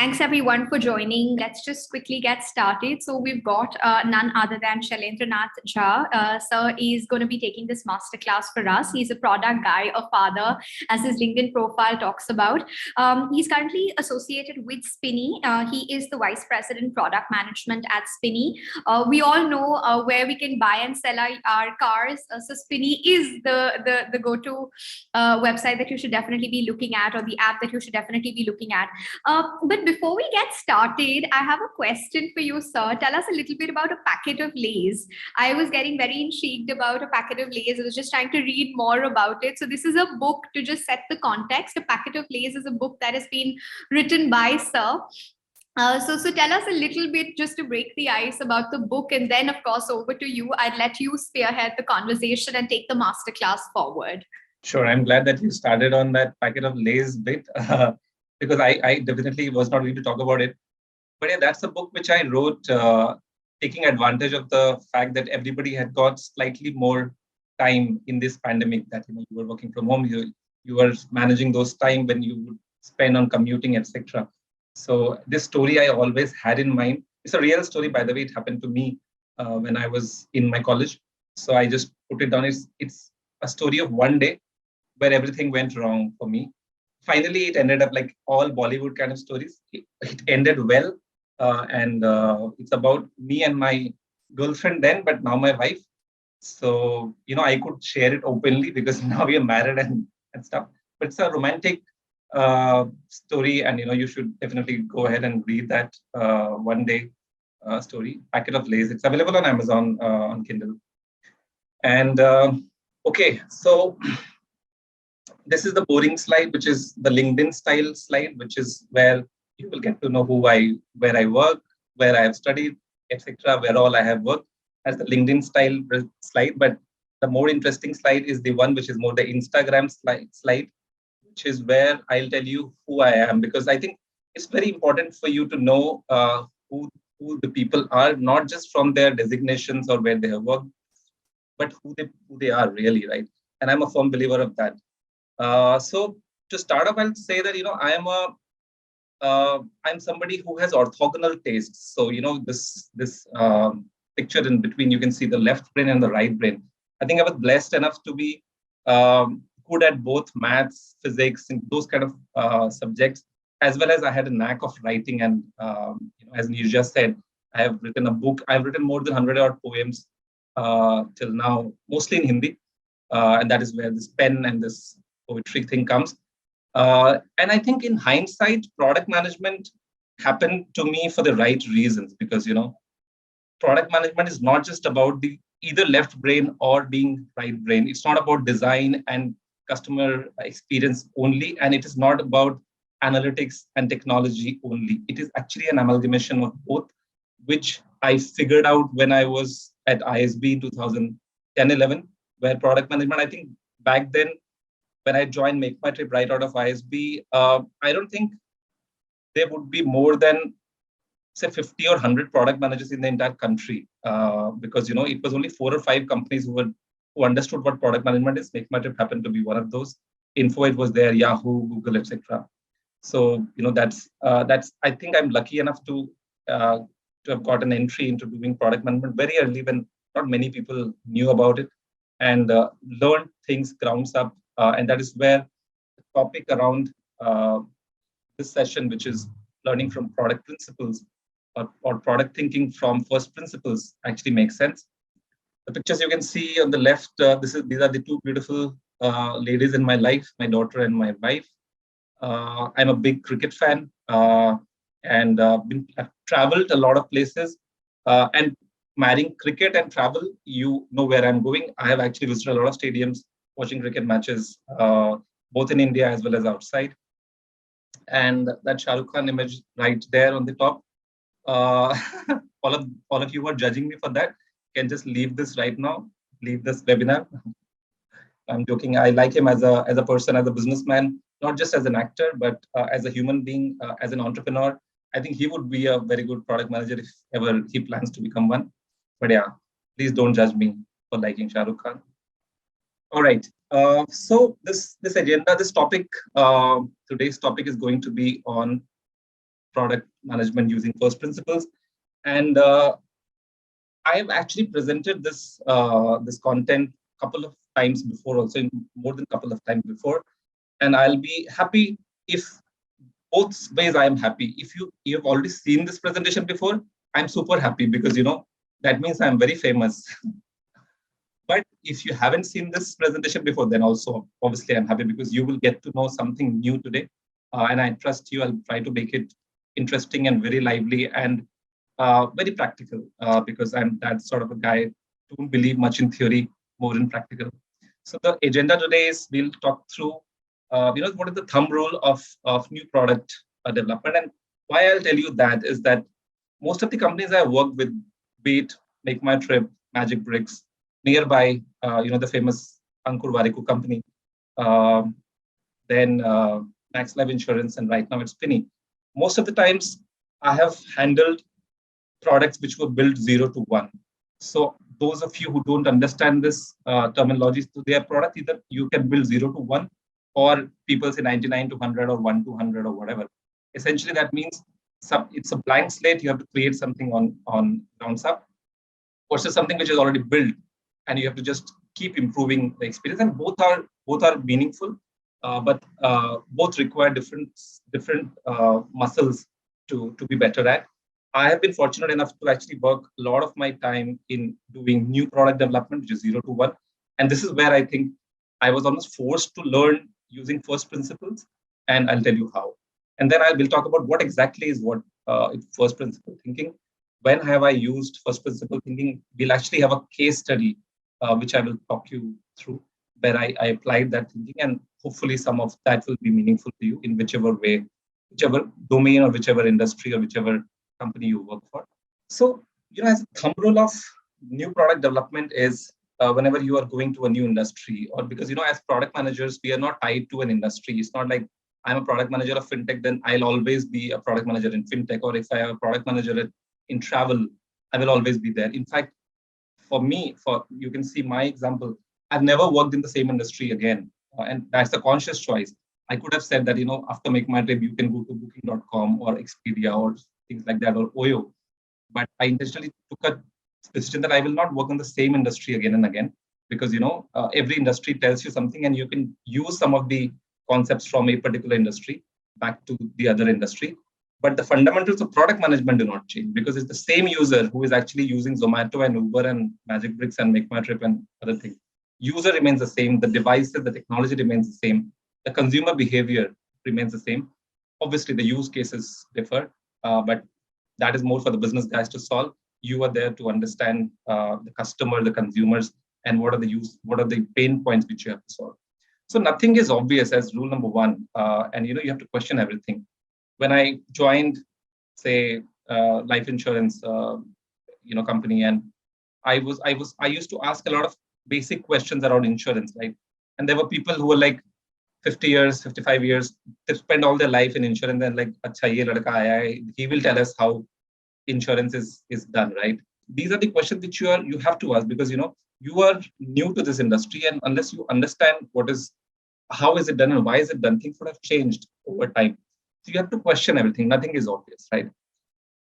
Thanks everyone for joining. Let's just quickly get started. So we've got none other than Shailendra Nath Jha. Sir is going to be taking this masterclass for us. He's a product guy, a father, as his LinkedIn profile talks about. He's currently associated with Spinny. He is the Vice President Product Management at Spinny. We all know where we can buy and sell our cars. So Spinny is the go-to website that you should definitely be looking at, or the app that you should definitely be looking at. But before we get started, I have a question for you, sir. Tell us a little bit about a packet of Lays. I was getting very intrigued about a packet of Lays. I was just trying to read more about it. So this is a book to just set the context. A packet of Lays is a book that has been written by sir. So tell us a little bit just to break the ice about the book, and then of course over to you. I'd let you spearhead the conversation and take the masterclass forward. Sure, I'm glad that you started on that packet of Lays bit. Because I definitely was not going to talk about it. But yeah, that's a book which I wrote taking advantage of the fact that everybody had got slightly more time in this pandemic, that you were working from home, you were managing those time when you would spend on commuting, etc. So this story I always had in mind. It's a real story, by the way. It happened to me when I was in my college. So I just put it down. It's a story of one day where everything went wrong for me. Finally, it ended up like all Bollywood kind of stories. It ended well. And it's about me and my girlfriend then, but now my wife. So, I could share it openly because now we are married and stuff. But it's a romantic story. And, you should definitely go ahead and read that one day story, Packet of Lays. It's available on Amazon on Kindle. And okay, so this is the boring slide, which is the LinkedIn style slide, which is where you will get to know where I work, where I have studied, etc., where all I have worked, as the LinkedIn style slide. But the more interesting slide is the one which is more the Instagram slide, which is where I'll tell you who I am, because I think it's very important for you to know who the people are, not just from their designations or where they have worked, but who they are really, right? And I'm a firm believer of that. So to start off, I'll say that I'm somebody who has orthogonal tastes. So this picture in between, you can see the left brain and the right brain. I think I was blessed enough to be good at both maths, physics, and those kind of subjects, as well as I had a knack of writing. And as you just said, I have written a book. I've written more than 100 odd poems till now, mostly in Hindi, and that is where this pen and this poetry thing comes. And I think in hindsight, product management happened to me for the right reasons, because, product management is not just about the either left brain or being right brain. It's not about design and customer experience only, and it is not about analytics and technology only. It is actually an amalgamation of both, which I figured out when I was at ISB in 2010-11, where product management, I think back then, when I joined Make My Trip right out of ISB, I don't think there would be more than, say, 50 or 100 product managers in the entire country, because, it was only 4 or 5 companies who understood what product management is. Make My Trip happened to be one of those. Info, it was there, Yahoo, Google, etc. So, that's I think I'm lucky enough to have got an entry into doing product management very early, when not many people knew about it, and learned things grounds up. And that is where the topic around this session, which is learning from product principles or product thinking from first principles, actually makes sense. The pictures you can see on the left, these are the two beautiful ladies in my life, my daughter and my wife. I'm a big cricket fan, and I've traveled a lot of places. And marrying cricket and travel, you know where I'm going. I have actually visited a lot of stadiums, watching cricket matches, both in India as well as outside. And that Shah Rukh Khan image right there on the top, all of you who are judging me for that can just leave this right now, leave this webinar. I'm joking. I like him as a person, as a businessman, not just as an actor, but as a human being, as an entrepreneur. I think he would be a very good product manager if ever he plans to become one. But yeah, please don't judge me for liking Shah Rukh Khan. All right. So this agenda, this topic, today's topic is going to be on product management using first principles. And I have actually presented this content a couple of times before, also in more than a couple of times before. And I'll be happy if both ways I am happy. If you have already seen this presentation before, I'm super happy because that means I'm very famous. But if you haven't seen this presentation before, then also obviously I'm happy because you will get to know something new today. And I trust you. I'll try to make it interesting and very lively and very practical because I'm that sort of a guy. Don't believe much in theory, more in practical. So the agenda today is we'll talk through what is the thumb rule of new product development. And why I'll tell you that is that most of the companies I work with, be it Make My Trip, Magic Bricks, nearby, the famous Ankur Warikoo company, then Max Life Insurance, and right now it's Spinny. Most of the times I have handled products which were built 0 to 1. So those of you who don't understand this terminology, so their product, either you can build 0 to 1, or people say 99 to 100 or 1 to 100 or whatever. Essentially, that means it's a blank slate. You have to create something on ground up versus something which is already built, and you have to just keep improving the experience. And both are meaningful, but both require different muscles to be better at. I have been fortunate enough to actually work a lot of my time in doing new product development, which is 0 to 1. And this is where I think I was almost forced to learn using first principles, and I'll tell you how. And then I will talk about what exactly is first principle thinking. When have I used first principle thinking? We'll actually have a case study, which I will talk you through, where I applied that thinking, and hopefully some of that will be meaningful to you in whichever way, whichever domain or whichever industry or whichever company you work for. So, as a thumb rule of new product development is whenever you are going to a new industry, or because, as product managers, we are not tied to an industry. It's not like I'm a product manager of fintech, then I'll always be a product manager in fintech. Or if I have a product manager in travel, I will always be there. In fact, for me, you can see my example, I've never worked in the same industry again. And that's a conscious choice. I could have said that, after Make My Trip, you can go to booking.com or Expedia or things like that, or Oyo. But I intentionally took a decision that I will not work in the same industry again and again, because, every industry tells you something, and you can use some of the concepts from a particular industry back to the other industry. But the fundamentals of product management do not change, because it's the same user who is actually using Zomato and Uber and Magic Bricks and Make My Trip and other things. User remains the same. The devices, the technology remains the same. The consumer behavior remains the same. Obviously, the use cases differ, but that is more for the business guys to solve. You are there to understand the customer, the consumers, and what are the pain points which you have to solve. So nothing is obvious as rule number one, and you have to question everything. When I joined, say, life insurance, company, and I used to ask a lot of basic questions around insurance, right? And there were people who were like 50 years, 55 years, they spend all their life in insurance, and like, Acha, ye ladka aaya hai, he will tell us how insurance is done, right? These are the questions which you have to ask, because you are new to this industry, and unless you understand how is it done and why is it done, things would have changed over time. So you have to question everything. Nothing is obvious, right?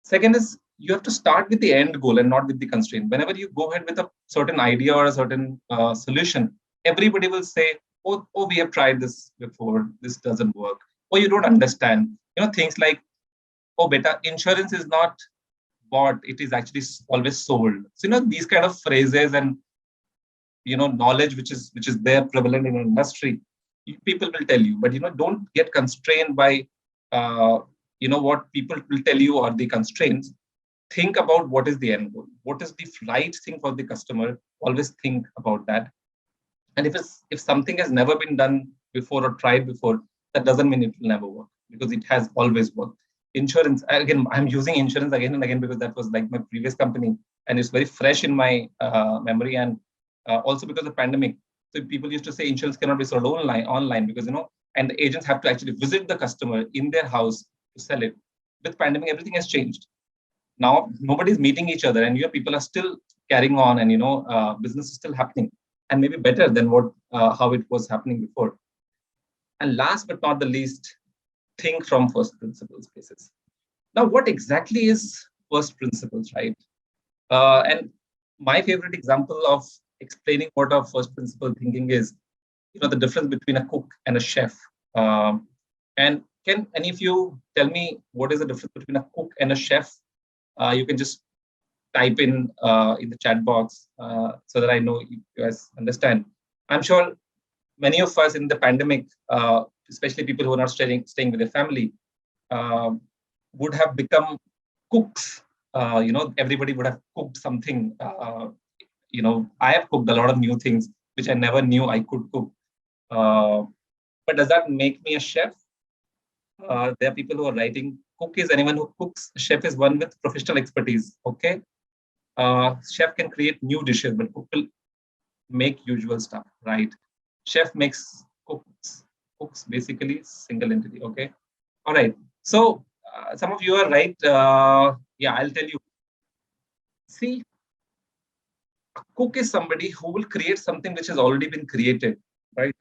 Second is you have to start with the end goal and not with the constraint. Whenever you go ahead with a certain idea or a certain solution, everybody will say, oh, we have tried this before. This doesn't work. Or you don't understand. Things like, oh, beta, insurance is not bought. It is actually always sold. So, these kind of phrases and, knowledge which is there prevalent in an industry, people will tell you. But, don't get constrained by, what people will tell you are the constraints. Think about what is the end goal. What is the right thing for the customer? Always think about that. And if something has never been done before or tried before, that doesn't mean it will never work, because it has always worked. Insurance, again, I'm using insurance again and again because that was like my previous company, and it's very fresh in my memory. And also because of the pandemic, so people used to say insurance cannot be sold online because and the agents have to actually visit the customer in their house to sell it. With pandemic, everything has changed. Now nobody's meeting each other, and people are still carrying on, and business is still happening, and maybe better than how it was happening before. And last but not the least, think from first principles basis. Now, what exactly is first principles, right? And my favorite example of explaining what our first principle thinking is, the difference between a cook and a chef. And can any of you tell me what is the difference between a cook and a chef? You can just type in the chat box so that I know you guys understand. I'm sure many of us in the pandemic, especially people who are not staying with their family, uh, would have become cooks. Everybody would have cooked something. I have cooked a lot of new things which I never knew I could cook. But does that make me a chef? There are people who are writing, cook is anyone who cooks. Chef is one with professional expertise. Okay. Chef can create new dishes, but cook will make usual stuff, right? Chef makes cooks basically single entity. Okay. All right. So some of you are right. Yeah, I'll tell you. See, a cook is somebody who will create something which has already been created, right?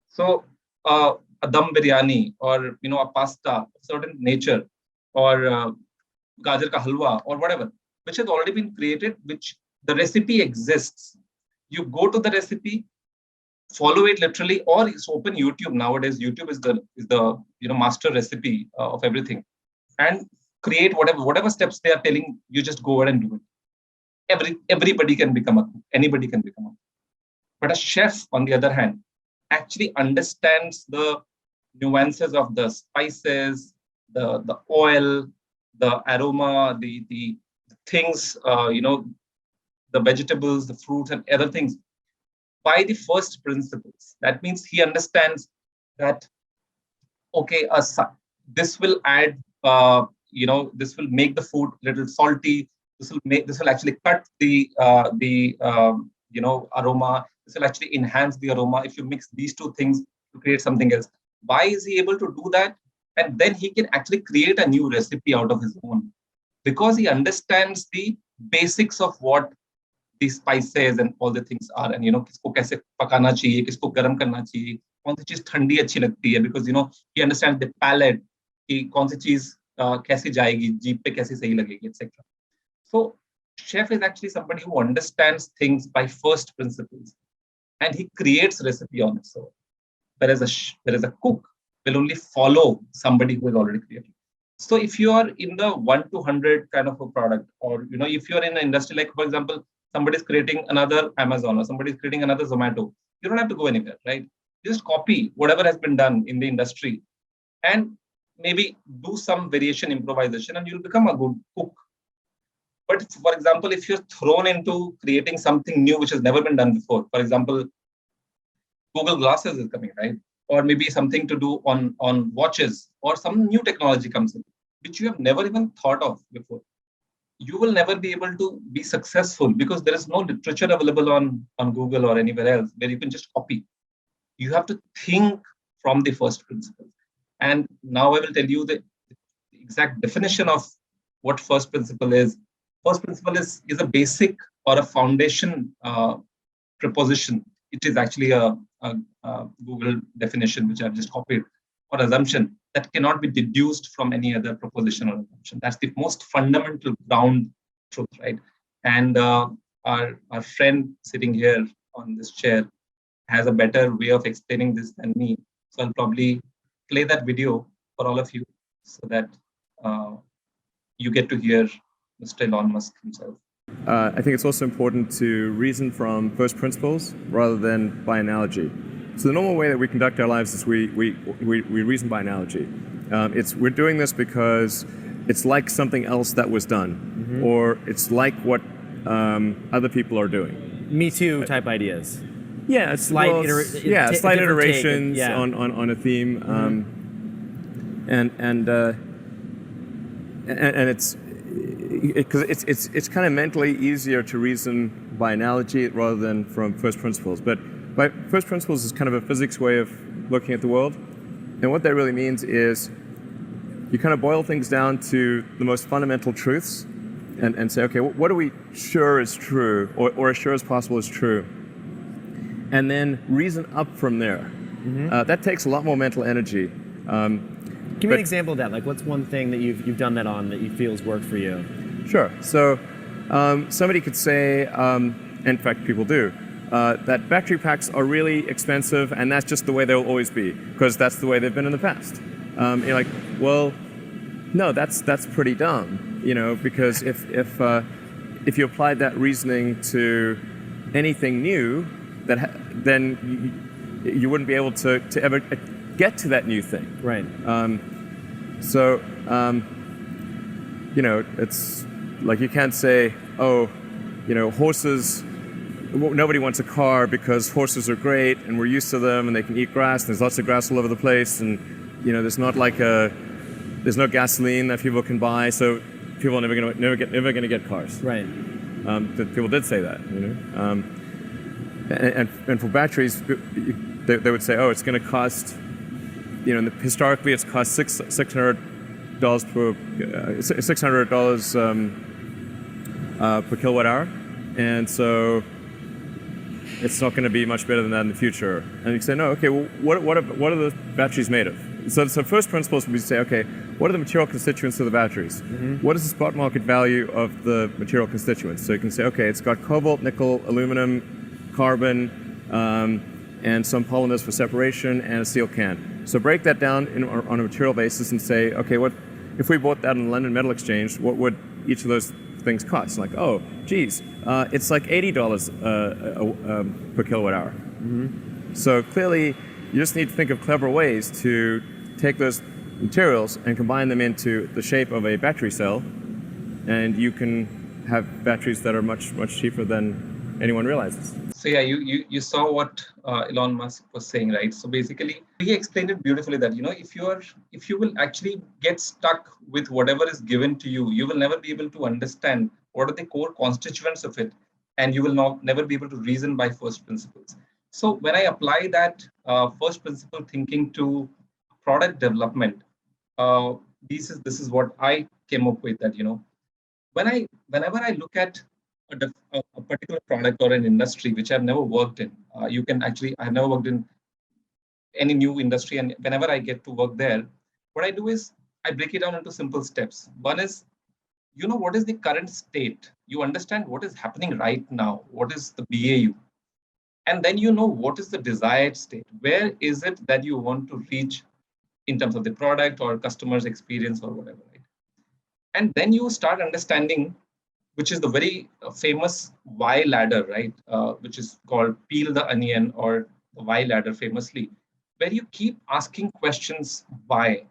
So a dum biryani or a pasta of certain nature or gajar ka halwa or whatever, which has already been created, which the recipe exists. You go to the recipe, follow it literally, or it's open YouTube nowadays. YouTube is the master recipe of everything, and create whatever steps they are telling you. Just go ahead and do it. Everybody can become a cook. Anybody can become a cook. But a chef, on the other hand, actually understands the nuances of the spices, the oil, the aroma, the things, the vegetables, the fruits, and other things by the first principles. That means he understands that, okay, this will add, this will make the food a little salty. This will actually cut the aroma. This will actually enhance the aroma if you mix these two things to create something else. Why is he able to do that? And then he can actually create a new recipe out of his own, because he understands the basics of what the spices and all the things are, and किसको कैसे पकाना चाहिए, किसको गरम करना चाहिए, कौन सी चीज ठंडी अच्छी लगती है, because he understands the palate कि कौन सी चीज कैसे जाएगी जीभ पे, कैसे सही लगेगी, etc. So chef is actually somebody who understands things by first principles, and he creates recipe on its own. Whereas a cook will only follow somebody who is already created. So if you are in the 1 to 100 kind of a product, or if you are in an industry, like for example, somebody is creating another Amazon or somebody is creating another Zomato, you don't have to go anywhere, right? Just copy whatever has been done in the industry and maybe do some variation, improvisation, and you'll become a good cook. But for example, if you're thrown into creating something new which has never been done before, for example, Google Glasses is coming, right? Or maybe something to do on watches, or some new technology comes in, which you have never even thought of before. You will never be able to be successful because there is no literature available on Google or anywhere else where you can just copy. You have to think from the first principle. And now I will tell you the exact definition of what first principle is. First principle is a basic or a foundation proposition. It is actually a Google definition, which I've just copied, or assumption that cannot be deduced from any other proposition or assumption. That's the most fundamental ground truth, right? And our friend sitting here on this chair has a better way of explaining this than me. So I'll probably play that video for all of you so that you get to hear Mr. Elon Musk himself. I think it's also important to reason from first principles rather than by analogy. So the normal way that we conduct our lives is we reason by analogy. We're doing this because it's like something else that was done, or it's like what other people are doing. Me too type ideas. Yeah, slight iterations yeah. on a theme, and it's because it's kind of mentally easier to reason by analogy rather than from first principles. But by first principles is kind of a physics way of looking at the world, and what that really means is you kind of boil things down to the most fundamental truths, and say, okay, what are we sure is true, or as sure as possible is true, and then reason up from there. That takes a lot more mental energy. Give me an example of that. Like, what's one thing that you've done that on that you feel has worked for you? Sure. So somebody could say, in fact, people do, that battery packs are really expensive, and that's just the way they'll always be, because that's the way they've been in the past. You're like, well, no, that's pretty dumb, because if you applied that reasoning to anything new, then you wouldn't be able to ever get to that new thing. Right. It's like you can't say, horses. Nobody wants a car because horses are great and we're used to them and they can eat grass. And there's lots of grass all over the place, and there's no gasoline that people can buy, so people are never going to get cars. Right. People did say that, and for batteries, they would say, it's going to cost, historically it's cost $600 per kilowatt hour, and so it's not going to be much better than that in the future. And you say, no, okay, well, what are the batteries made of? So first principles would be to say, okay, what are the material constituents of the batteries? Mm-hmm. What is the spot market value of the material constituents? So you can say, okay, it's got cobalt, nickel, aluminum, carbon, and some polymers for separation, and a steel can. So break that down on a material basis and say, okay, what if we bought that on the London Metal Exchange, what would each of those things cost? Like, it's like $80 per kilowatt hour. Mm-hmm. So clearly, you just need to think of clever ways to take those materials and combine them into the shape of a battery cell, and you can have batteries that are much, much cheaper than anyone realizes. So yeah, you saw what Elon Musk was saying, right? So basically, he explained it beautifully that if you will actually get stuck with whatever is given to you, you will never be able to understand what are the core constituents of it, and you will never be able to reason by first principles. So when I apply that first principle thinking to product development, this is what I came up with. That whenever I look at a particular product or an industry which I've never worked in, I've never worked in any new industry, and whenever I get to work there, what I do is I break it down into simple steps. One is, what is the current state? You understand what is happening right now. What is the BAU? And then what is the desired state. Where is it that you want to reach in terms of the product or customer's experience or whatever, right? And then you start understanding, which is the very famous why ladder, right? Which is called peel the onion, or the why ladder famously, where you keep asking questions why,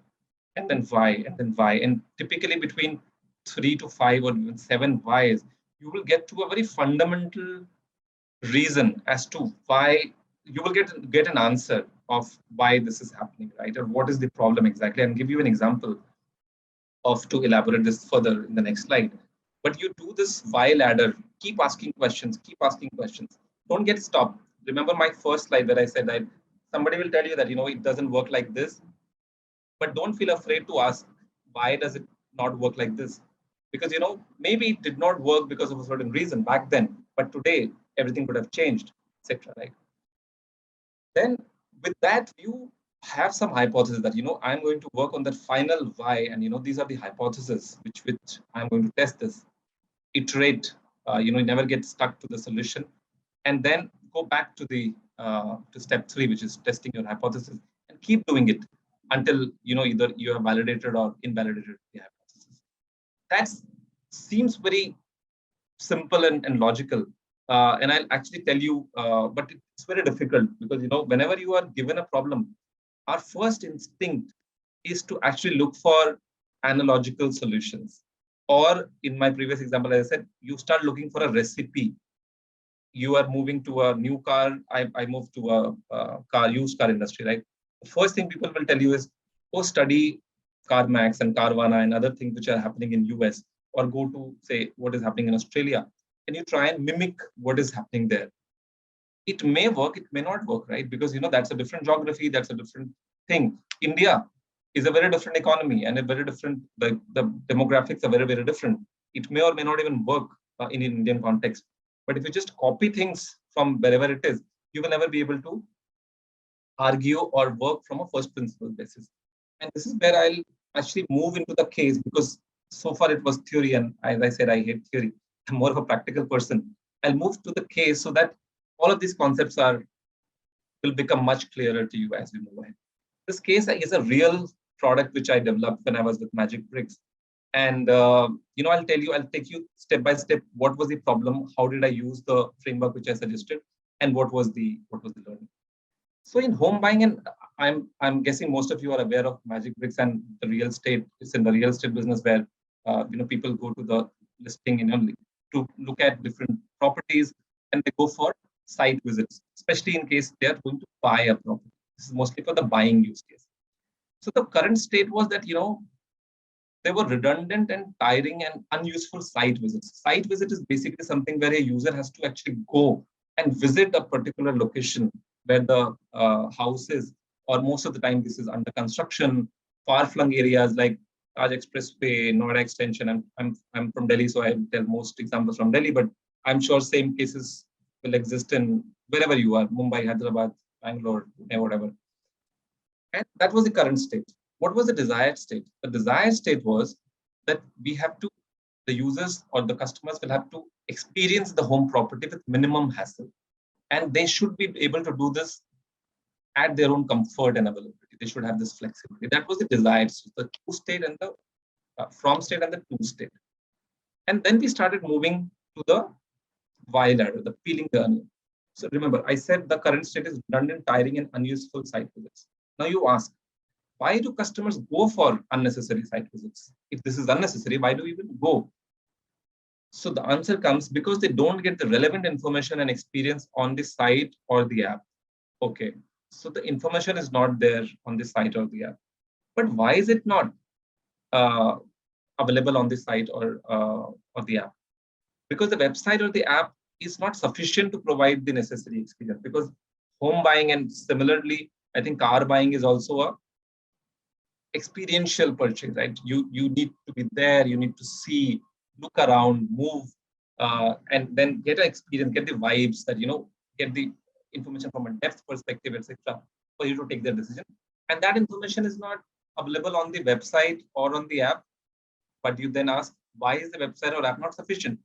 and then why, and then why. And typically between 3 to 5 or even 7 whys, you will get to a very fundamental reason as to why. You will get an answer of why this is happening, right? Or what is the problem exactly. And give you an example to elaborate this further in the next slide. But you do this why ladder, keep asking questions. Don't get stopped. Remember my first slide where I said that somebody will tell you that, it doesn't work like this, but don't feel afraid to ask, why does it not work like this? Because, maybe it did not work because of a certain reason back then, but today everything could have changed, etc. Right? Then with that, you have some hypothesis that, I'm going to work on that final why, and, these are the hypotheses which I'm going to test this, iterate, never get stuck to the solution, and then go back to to step 3, which is testing your hypothesis, and keep doing it until, either you have validated or invalidated the hypothesis. That seems very simple and logical. And I'll actually tell you, but it's very difficult because, whenever you are given a problem, our first instinct is to actually look for analogical solutions. Or in my previous example, as I said, you start looking for a recipe. You are moving to a new car. I moved to a used car industry, right? The first thing people will tell you is, study CarMax and Carvana and other things which are happening in US, or go to, say, what is happening in Australia. And you try and mimic what is happening there. It may work, it may not work, right? Because, that's a different geography, that's a different thing. India is a very different economy and a very different, the demographics are very, very different. It may or may not even work in an Indian context. But if you just copy things from wherever it is, you will never be able to argue or work from a first principle basis. And this is where I'll actually move into the case, because so far it was theory. And as I said, I hate theory. I'm more of a practical person. I'll move to the case so that all of these concepts will become much clearer to you as we move ahead. This case is a real product which I developed when I was with Magic Bricks. And I'll take you step by step. What was the problem? How did I use the framework which I suggested? And what was the learning? So in home buying, and I'm guessing most of you are aware of Magic Bricks and the real estate. It's in the real estate business where people go to the listing to look at different properties, and they go for site visits, especially in case they are going to buy a property. This is mostly for the buying use case. So the current state was that they were redundant and tiring and unuseful site visits. Site visit is basically something where a user has to actually go and visit a particular location where the house is, or most of the time this is under construction, far-flung areas like Taj Expressway, Noida Extension. I'm from Delhi, so I tell most examples from Delhi, but I'm sure same cases will exist in wherever you are, Mumbai, Hyderabad, Bangalore, whatever. And that was the current state. What was the desired state? The desired state was that the users or the customers will have to experience the home property with minimum hassle. And they should be able to do this at their own comfort and availability. They should have this flexibility. That was the desired state, the to state and the from state and the to state. And then we started moving to the why ladder, the peeling the onion. So remember, I said the current state is redundant, tiring, and unuseful site visits. Now you ask, why do customers go for unnecessary site visits? If this is unnecessary, why do we even go? So the answer comes because they don't get the relevant information and experience on the site or the app. Okay, so the information is not there on the site or the app. But why is it not available on the site or the app? Because the website or the app is not sufficient to provide the necessary experience. Because home buying, and similarly, I think car buying is also a experiential purchase, right? You need to be there, you need to see, look around, move, and then get an experience, get the vibes that, get the information from a depth perspective, etc., for you to take the decision. And that information is not available on the website or on the app. But you then ask, why is the website or app not sufficient?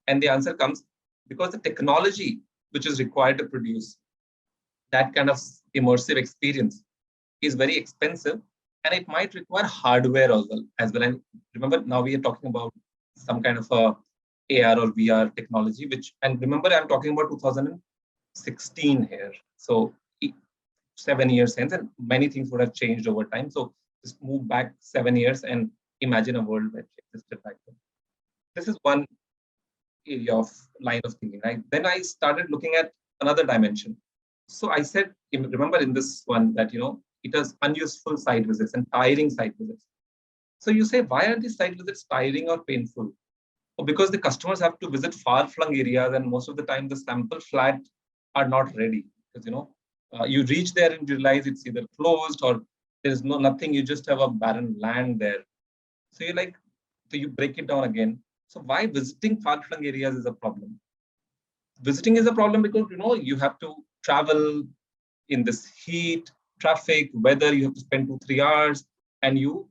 And the answer comes because the technology which is required to produce that kind of immersive experience is very expensive, and it might require hardware as well. And remember, now we are talking about some kind of a AR or VR technology, and remember, I'm talking about 2016 here. So 7 years since, and many things would have changed over time. So just move back 7 years and imagine a world that existed back then. This is one area of line of thinking, right? Then I started looking at another dimension. So I said, remember in this one that, it has unuseful site visits and tiring site visits. So you say, why are these site visits tiring or painful? Well, because the customers have to visit far-flung areas, and most of the time the sample flat are not ready. Because, you reach there and realize it's either closed or there's nothing, you just have a barren land there. So you break it down again. So why visiting far-flung areas is a problem? Visiting is a problem because, you have to travel in this heat, traffic, weather, you have to spend 2-3 hours, and you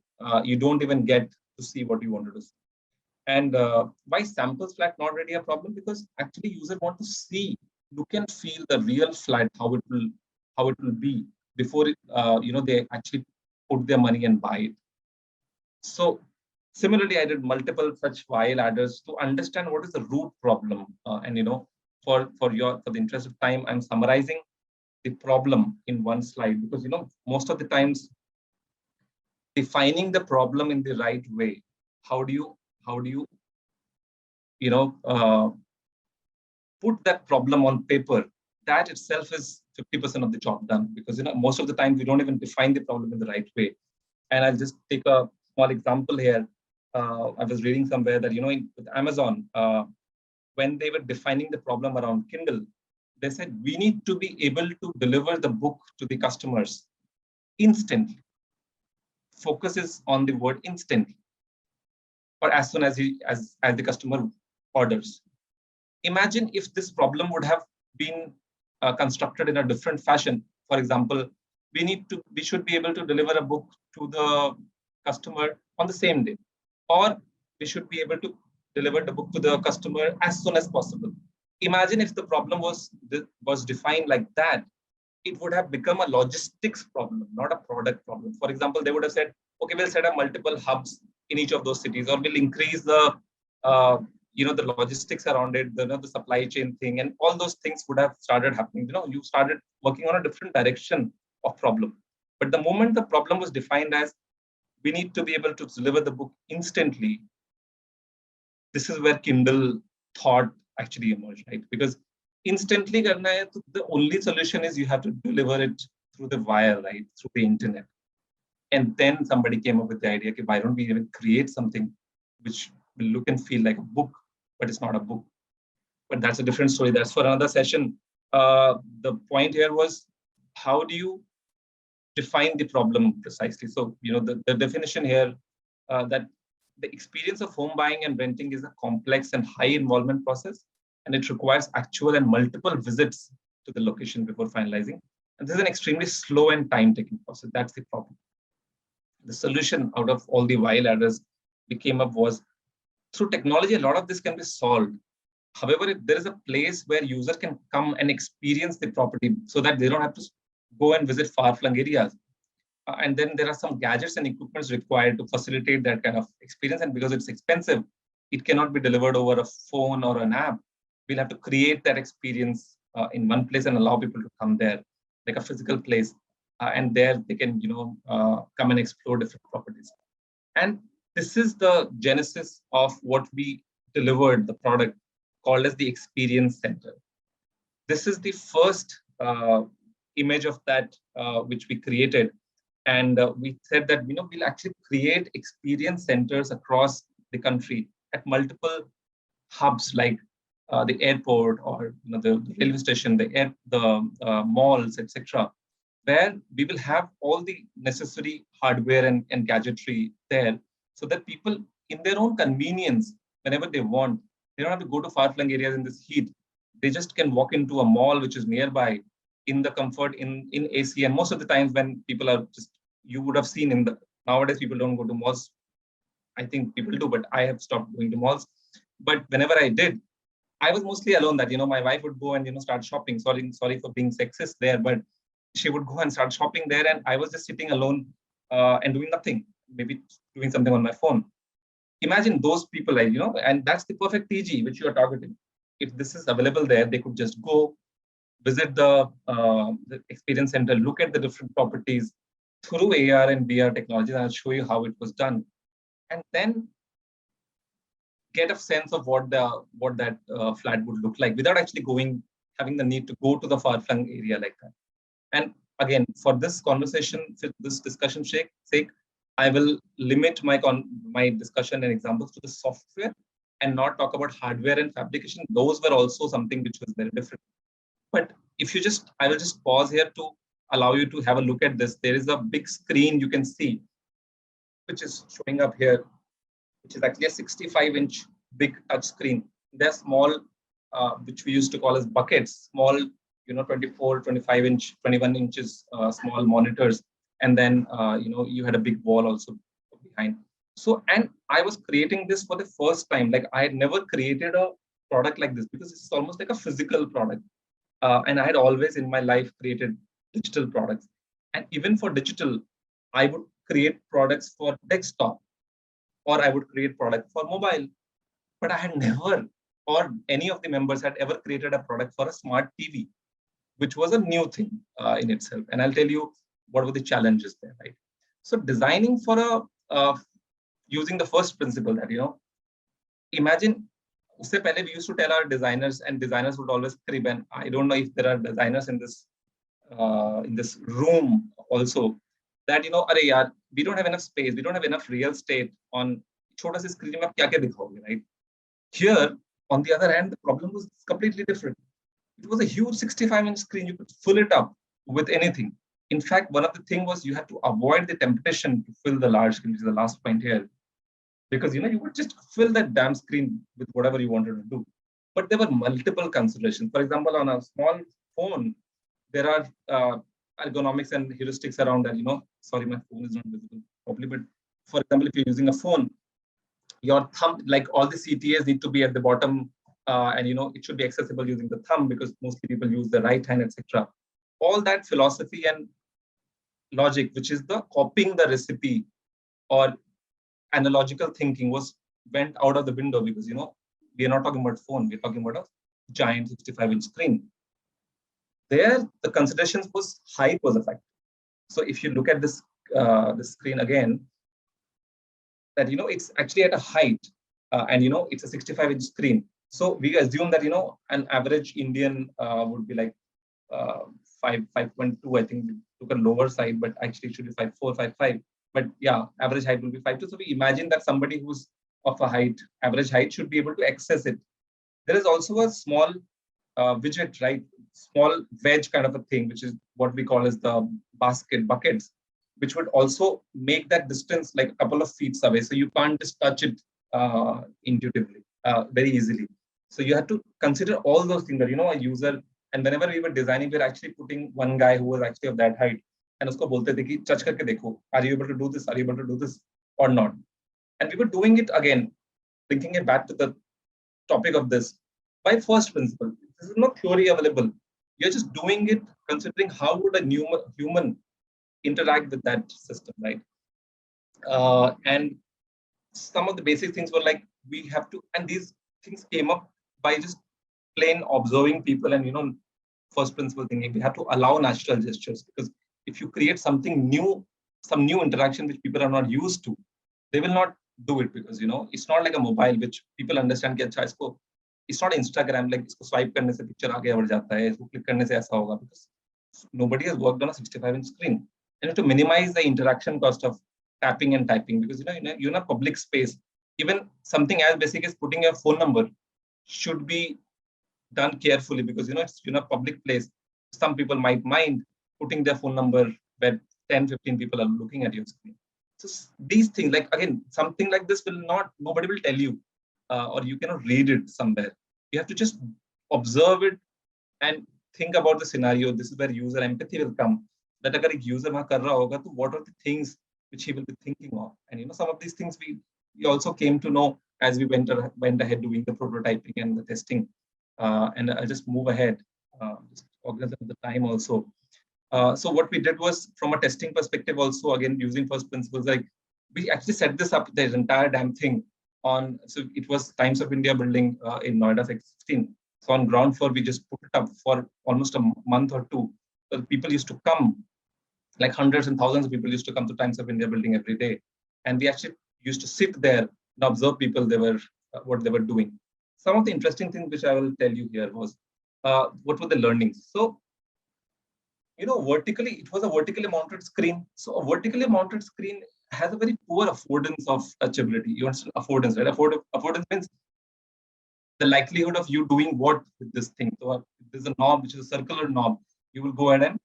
don't even get to see what you wanted to see. And why samples flat not really a problem? Because actually users want to see, look and feel the real flat, how it will be before they actually put their money and buy it. So similarly, I did multiple such why ladders to understand what is the root problem. For the interest of time, I'm summarizing the problem in one slide, because most of the times defining the problem in the right way, how do you put that problem on paper, that itself is 50% of the job done, because most of the time we don't even define the problem in the right way. And I'll just take a small example here. I was reading somewhere that with Amazon, when they were defining the problem around Kindle, they said, we need to be able to deliver the book to the customers instantly. Focus is on the word instantly, or as soon as the customer orders. Imagine if this problem would have been constructed in a different fashion. For example, we should be able to deliver a book to the customer on the same day, or we should be able to deliver the book to the customer as soon as possible. Imagine if the problem was defined like that, it would have become a logistics problem, not a product problem. For example, they would have said, okay, we'll set up multiple hubs in each of those cities, or we'll increase the the logistics around it, the supply chain thing, and all those things would have started happening. You started working on a different direction of problem. But the moment the problem was defined as we need to be able to deliver the book instantly, this is where Kindle thought actually emerged, right? Because instantly, the only solution is you have to deliver it through the wire, right? Through the internet. And then somebody came up with the idea, okay, why don't we even create something which will look and feel like a book, but it's not a book. But that's a different story. That's for another session. The point here was, how do you define the problem precisely? So, the definition here that the experience of home buying and renting is a complex and high involvement process, and it requires actual and multiple visits to the location before finalizing. And this is an extremely slow and time-taking process. That's the problem. The solution out of all the while adders we came up was, through technology, a lot of this can be solved. However, if there is a place where users can come and experience the property so that they don't have to go and visit far-flung areas. And then there are some gadgets and equipments required to facilitate that kind of experience. And because it's expensive, it cannot be delivered over a phone or an app. We'll have to create that experience in one place and allow people to come there, like a physical place. And there they can, come and explore different properties. And this is the genesis of what we delivered, the product called as the Experience Center. This is the first image of that which we created. And we said that, we'll actually create experience centers across the country at multiple hubs, like the airport or the railway station, the malls, etc., where we will have all the necessary hardware and gadgetry there, so that people, in their own convenience, whenever they want, they don't have to go to far-flung areas in this heat. They just can walk into a mall which is nearby in the comfort in AC. And most of the times when people are just, you would have seen nowadays people don't go to malls. I think people do, but I have stopped going to malls. But whenever I did, I was mostly alone. That my wife would go and start shopping. Sorry for being sexist there, but she would go and start shopping there, and I was just sitting alone and doing nothing, maybe doing something on my phone. Imagine those people, and that's the perfect TG which you are targeting. If this is available there, they could just go visit the experience center, look at the different properties through AR and VR technology, and I'll show you how it was done, and then get a sense of what that flat would look like without actually having the need to go to the far-flung area like that. And again, for this conversation, for this discussion sake, I will limit my discussion and examples to the software and not talk about hardware and fabrication. Those were also something which was very different. But I will just pause here to allow you to have a look at this. There is a big screen you can see, which is showing up here, which is actually a 65-inch big touch screen. They're small, which we used to call as buckets, small, 24, 25-inch, 21 inches, small monitors. And then, you had a big wall also behind. So, and I was creating this for the first time. Like, I had never created a product like this because it's almost like a physical product. And I had always in my life created digital products. And even for digital, I would create products for desktop, or I would create products for mobile. But I had never, or any of the members had ever created a product for a smart TV, which was a new thing in itself. And I'll tell you what were the challenges there, right? So designing for using the first principle that, imagine, usse pehle we used to tell our designers, and designers would always crib, and I don't know if there are designers in this room also, that, arey yaar, we don't have enough space, we don't have enough real estate on chota se screen mein aap kya dikhaoge, right? Here, on the other hand, the problem was completely different. It was a huge 65-inch screen. You could fill it up with anything. In fact, one of the things was you had to avoid the temptation to fill the large screen, which is the last point here. Because, you would just fill that damn screen with whatever you wanted to do. But there were multiple considerations. For example, on a small phone, there are ergonomics and heuristics around that, sorry, my phone is not visible properly, but for example, if you're using a phone, your thumb, like all the CTAs need to be at the bottom, and it should be accessible using the thumb because mostly people use the right hand, etc. All that philosophy and logic, which is the copying the recipe or analogical thinking, went out of the window because we are not talking about phone, we're talking about a giant 65-inch screen. There, the considerations was height was a factor. So if you look at this screen again, that it's actually at a height, and it's a 65-inch screen. So we assume that an average Indian would be like 5.2. I think we took a lower side, but actually it should be 5.4, 5.5. But yeah, average height will be 5.2. So we imagine that somebody who's of a height, average height, should be able to access it. There is also a small widget, right? Small wedge kind of a thing, which is what we call as the buckets, which would also make that distance like a couple of feet away. So you can't just touch it intuitively, very easily. So you have to consider all those things that, a user, and whenever we were designing, we were actually putting one guy who was actually of that height, and usko bolte the ki touch karke dekho, are you able to do this? Are you able to do this or not? And we were doing it again, linking it back to the topic of this by first principle. This is no theory available. You're just doing it considering how would a human interact with that system, right? And some of the basic things were like, we have to, and these things came up by just plain observing people and first principle thinking. We have to allow natural gestures, because if you create something new, some new interaction which people are not used to, they will not do it, because it's not like a mobile which people understand कि अच्छा इसको, it's not Instagram like इसको swipe करने से picture आगे बढ़ जाता है, इसको click करने से ऐसा होगा, because nobody has worked on a 65-inch screen. And to minimize the interaction cost of tapping and typing, because you're in a public space. Even something as basic as putting your phone number should be done carefully, because it's a public place. Some people might mind putting their phone number where 10, 15 people are looking at your screen. So these things, like again, something like this nobody will tell you, or you cannot read it somewhere. You have to just observe it and think about the scenario. This is where user empathy will come. That agar ek user wahan kar raha hoga, to what are the things which he will be thinking of? And some of these things we also came to know as we went ahead doing the prototyping and the testing. And I'll just move ahead, just organize the time also. So what we did was, from a testing perspective also, again, using first principles, like we actually set this up, the entire damn thing on, so it was Times of India building in Noida 16. So on ground floor, we just put it up for almost a month or two. So people used to come, like hundreds and thousands of people used to come to Times of India building every day. And we actually used to sit there and observe people, what they were doing. Some of the interesting things which I will tell you here was, what were the learnings? So, vertically, it was a vertically mounted screen. So a vertically mounted screen has a very poor affordance of touchability. You understand affordance, right? Affordance means the likelihood of you doing what with this thing. So if there's a knob, which is a circular knob, you will go ahead and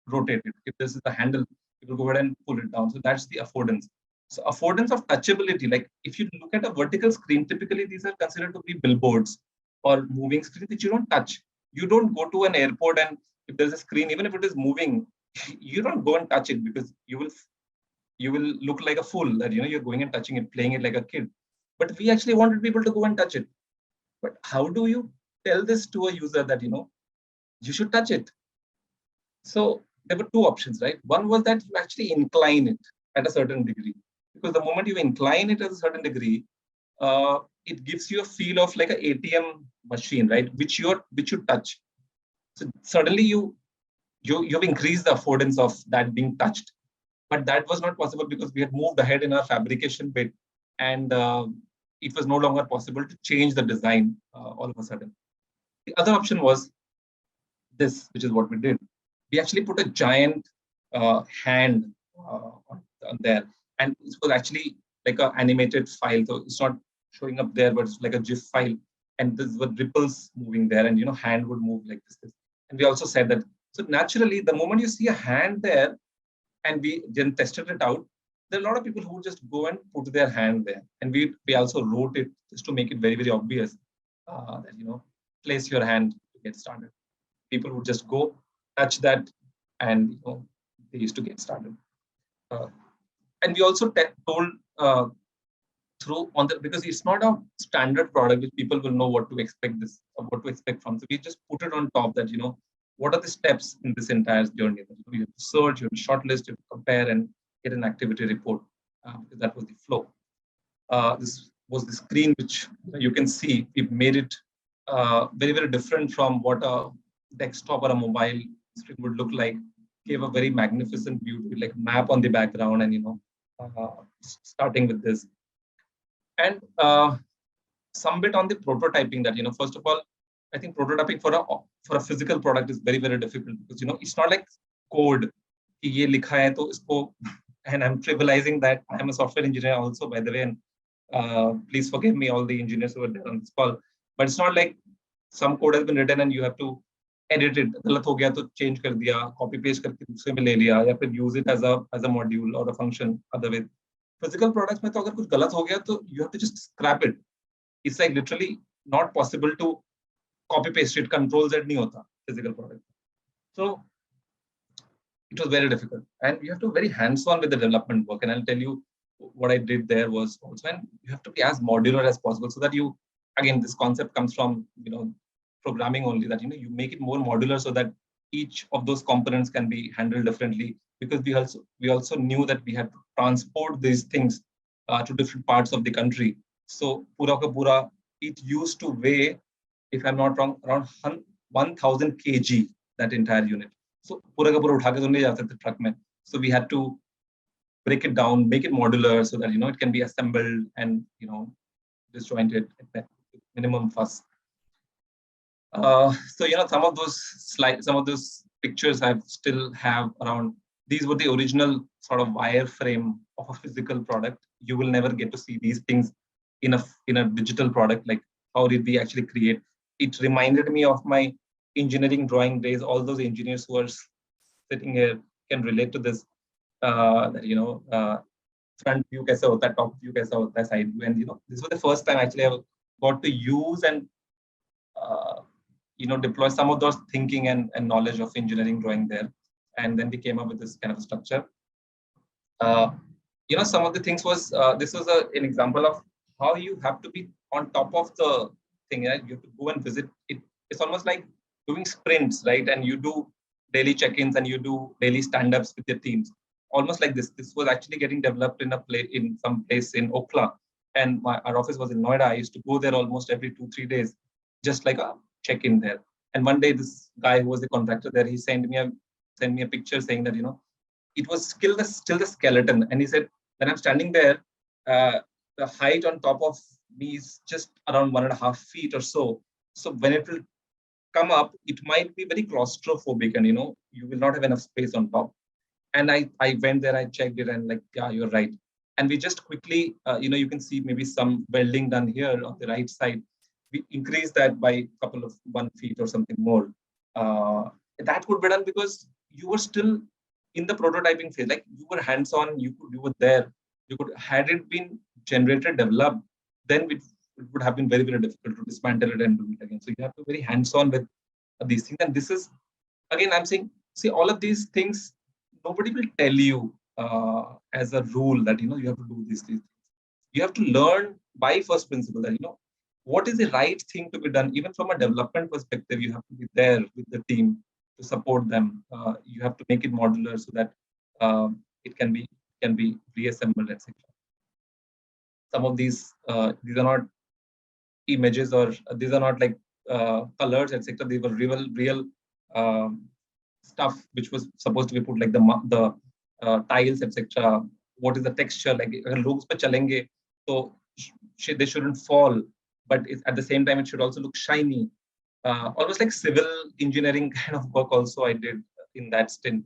rotate it. If this is the handle, you will go ahead and pull it down. So that's the affordance. So affordance of touchability, like if you look at a vertical screen, typically these are considered to be billboards or moving screens which you don't touch. You don't go to an airport and if there's a screen, even if it is moving, you don't go and touch it, because you will look like a fool that you're going and touching it, playing it like a kid. But we actually wanted people to go and touch it. But how do you tell this to a user that you should touch it? So there were two options, right? One was that you actually incline it at a certain degree, because the moment you incline it at a certain degree, it gives you a feel of like an ATM machine, right? Which you touch. So suddenly you've increased the affordance of that being touched. But that was not possible because we had moved ahead in our fabrication bit, and it was no longer possible to change the design all of a sudden. The other option was this, which is what we did. We actually put a giant hand on there, and it was actually like an animated file. So it's not showing up there, but it's like a GIF file, and there were ripples moving there, and hand would move like this. And we also said that, so naturally, the moment you see a hand there, and we then tested it out, there are a lot of people who would just go and put their hand there. And we also wrote it just to make it very, very obvious that, place your hand to get started. People would just go, touch that, and they used to get started. and we also told through on the, because it's not a standard product which people will know what to expect this or what to expect from. So we just put it on top that, what are the steps in this entire journey? You have to search, you have to shortlist, you have to compare and get an activity report. Because that was the flow. This was the screen which you can see. We've made it very, very different from what a desktop or a mobile screen would look like. Gave a very magnificent view, like map on the background, and starting with this. And some bit on the prototyping that, first of all, I think prototyping for a physical product is very, very difficult because, it's not like code. कि ये लिखा है तो इसको, and I'm trivializing that. I'm a software engineer also, by the way, and please forgive me, all the engineers who are there on this call. But it's not like some code has been written and you have to edit it. गलत हो गया तो change कर दिया, copy paste करके दूसरे में ले लिया, या फिर use it as a module or a function other way. Physical products में तो अगर कुछ गलत हो गया तो you have to just scrap it. It's like literally not possible to copy paste it. Control Z नहीं होता physical product. So it was very difficult, and you have to be very hands-on with the development work. And I'll tell you what I did there was also, and you have to be as modular as possible, so that you, again, this concept comes from programming only, that you make it more modular so that each of those components can be handled differently. Because we also knew that we had to transport these things to different parts of the country. So pura ka pura, it used to weigh, if I'm not wrong, around 1,000 kg, that entire unit. So pura ka pura utha ke to nahi ja sakte truck mein. So we had to break it down, make it modular so that it can be assembled and disjointed at minimum fuss. So some of those slides, some of those pictures I still have around. These were the original sort of wireframe of a physical product. You will never get to see these things in a digital product. Like, how did we actually create? It reminded me of my engineering drawing days. All those engineers who are sitting here can relate to this. That front view kaisa hota hai, top view kaisa hota hai, side view, and this was the first time actually I got to use and deploy some of those thinking and knowledge of engineering drawing there. And then we came up with this kind of structure. Some of the things was, this was an example of how you have to be on top of the thing. Right? You have to go and visit it. It's almost like doing sprints, right? And you do daily check-ins and you do daily stand-ups with your teams. Almost like this. This was actually getting developed in some place in Okhla, and our office was in Noida. I used to go there almost every 2-3 days, just like a check-in there. And one day, this guy who was the contractor there, he sent me a picture saying that it was still the skeleton, and he said, when I'm standing there, the height on top of me is just around 1.5 feet or so. So when it will come up, it might be very claustrophobic, and you will not have enough space on top. And I went there, I checked it, and like, yeah, you're right. And we just quickly, you can see maybe some welding done here on the right side. We increased that by 1 feet or something more. That could be done because you were still in the prototyping phase. Like, you were hands-on, you were there. Had it been generated, developed, then it would have been very, very difficult to dismantle it and do it again. So you have to be very hands-on with these things. And this is, again, I'm saying, see, all of these things, nobody will tell you as a rule that, you have to do these things. You have to learn by first principle that, what is the right thing to be done. Even from a development perspective, you have to be there with the team to support them. You have to make it modular so that it can be reassembled, etc. Some of these are not images, or these are not like colors, etc. They were real stuff which was supposed to be put, like the tiles, etc. What is the texture like? Agar log uspe chalenge, so they shouldn't fall, but at the same time it should also look shiny. Almost like civil engineering kind of work also I did in that stint.